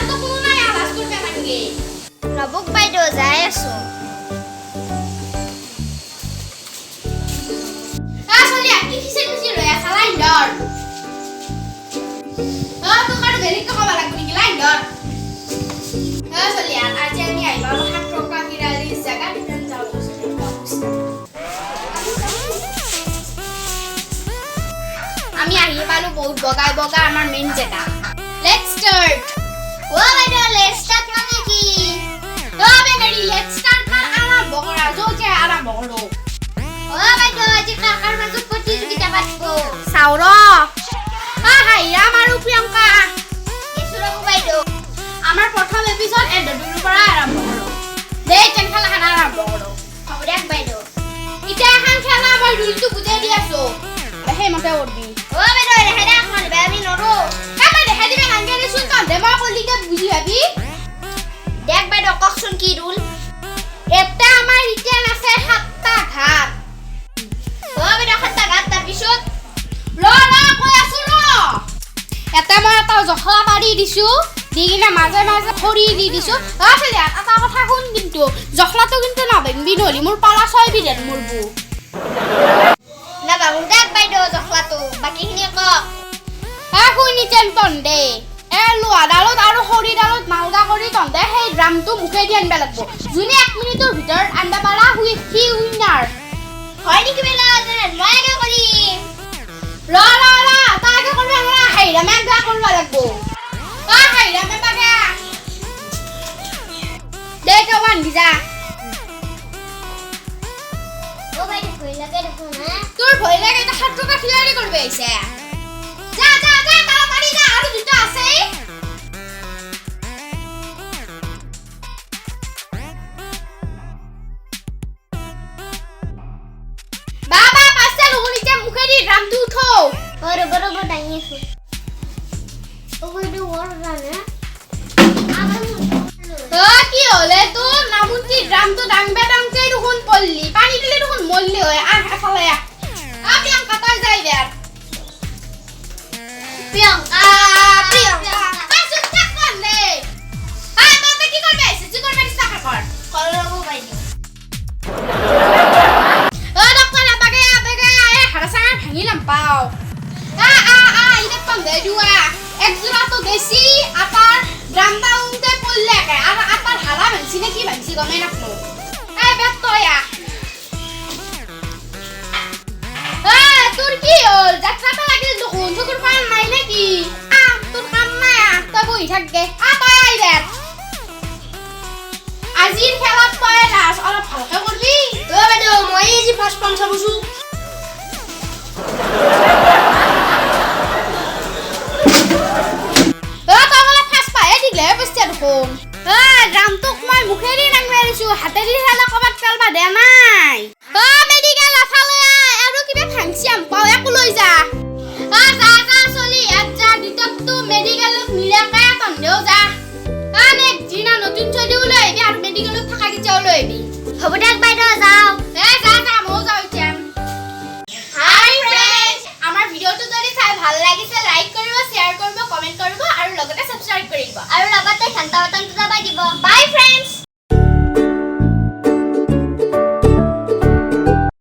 তো কোনো নাই আৱাজ কৰবে নাংগে নবুক বাইদেউ যাই আছো চলিয়া কি খিচি ৰৈ আছা লাইন ধৰ তোক আৰু বেলেগ ক'ব লাগিব নেকি লাইন ধৰ চলিয়া আজি আমি আহিবা হাত ৰকা হিৰালি জাগা দিন যাওঁ আমি আহি পালো বহুত বগাই বগা আমাৰ মেইন জেগা লেটস স্টাৰ্ট ও বাইদেউ লেটস স্টাৰ্ট মানে কি বেটাৰি লেটস স্টাৰ্ট মানে আৰম্ভ কৰা যে আৰম্ভ কৰো ও বাইদেউ আজি কাকাৰ মাজত প্ৰতিযোগিতা পাতব চাউৰ হাইৰা আৰু প্ৰিয়ংকা কিছু ৰব বাইদেউ আমাৰ প্ৰথম এপিসোড এন্ডৰ পৰা আৰম্ভ কৰো দে খেলা আৰম্ভ কৰো হ'ব দিয়ক বাইদেউ এতিয়া এখন খেলা মই ৰুলটো বুজাই দি আছো সেইমতে কৰবি ও বাইদেউ দেখাই দে এখন আমি নৰো মই দেখাই দিবে নাংগে দেচোন তহঁতে মই কলিকে বুজি ভাবি দেখ বাইদেউ কওকচোন কি ৰুল এটা আমাৰ ৰিটেন আছে 7টা ঘাট ও বাইদেউ 7টা ঘাট তাৰপিছত কৈ আছো এটা মই এটা জখলা পাৰি দিছো দি কিনে মাজে মাজে খৰি দি দিছো এটা কথা শুন কিন্তু জখলাটো কিন্তু নাভাঙবি নহলি মোৰ পালা 6 বিধেন মৰবো না বাবু দেখ বাইদেউ জখলাটো বাকিখিনি কক শুনি টেনটন দে লোহাডালত আৰু খৰিডালত মালগা কৰি তহঁতে সেই ড্ৰামটো মুখে দি আনিব লাগিব যোনে 1 মিনিটৰ ভিতৰত আনিব পাৰা সি উইনাৰ হয় নেকি বেলা মই আগে কৰিম তাকে কৰিব নোৱাৰা হাইৰা মেগা কৰিব লাগিব হাইৰা মেগা দে কামান দিজা ও বাইদেউ ভয় লাগে দেখোন তোৰ ভয় লাগে এটা হাতটা খিলাৰি কৰিব আহিছে যা তাড়াতাড়ি যা আৰু দুটা আছে বাবা পাছে লগনিতে মুখেদি ড্ৰামটো উঠো বড় দাঙি আছো ও বাইদেউ ওৰ জানে কি হলে তোৰ নামুতি ড্ৰামটো ডাংবে ডাংতে দেখোন পল্লি পানী দিলে দেখোন মল্লি হয় এফালে প্ৰিয়ংকা তই যাই বেৰ প্ৰিয়ংকা পাছত থাক করলে তই কি করবে আইছিস তুই করবে ইচ্ছা কর করব বাইদেউ ডক্টর আগে হারাসা ভাঙিলাম পাও ইটা তন্দে দুয়া একজোড়া তো গেছি আপার ড্রামটা উনতে পড়লে আর আপার হারা ভাঙছি না কি ভাঙছি গমে নাকলো বেত তয়া তোর কি হল যাত্রাটা লাগিল দেখুন চকুর পান নাই নাকি তোর কাম নাই তই বহি থাকগে তই আই বেত আজিৰ খেলত তই লাজ অলপ ভালকে কৰবি বাইদেউ মই আজি ফাৰ্স্ট পাম চাবছো ড্ৰামটোক মই মুখেদি নাংবে দিছো হাতেদি খেলা কবাত পেলবা দে নাই মেডিকেল আফালে আৰু কিবা ভাংছি আম পাও একো লৈ যা চলি ইয়াত যা দুটাকটো মেডিকেলত মিলাকে তন্দেও যা নেক্সট দিনা নতুন চলিও লৈ আহিবি আৰু মেডিকেলত থাকা কেতিয়াও লৈ আহিবি হ'ব দিয়ক বাইদেউ যাও যা ময়ো যাওঁ এতিয়া হাই ফ্ৰেণ্ডছ আমাৰ ভিডিঅ'টো যদি চাই ভাল লাগিছে লাইক কৰিব শ্বেয়াৰ কৰিব কমেন্ট কৰিব আৰু লগতে সাবস্ক্ৰাইব কৰিব আৰু লগতে ঘণ্টা বাটনটো দবাই দিব বাই ফ্ৰেণ্ডছ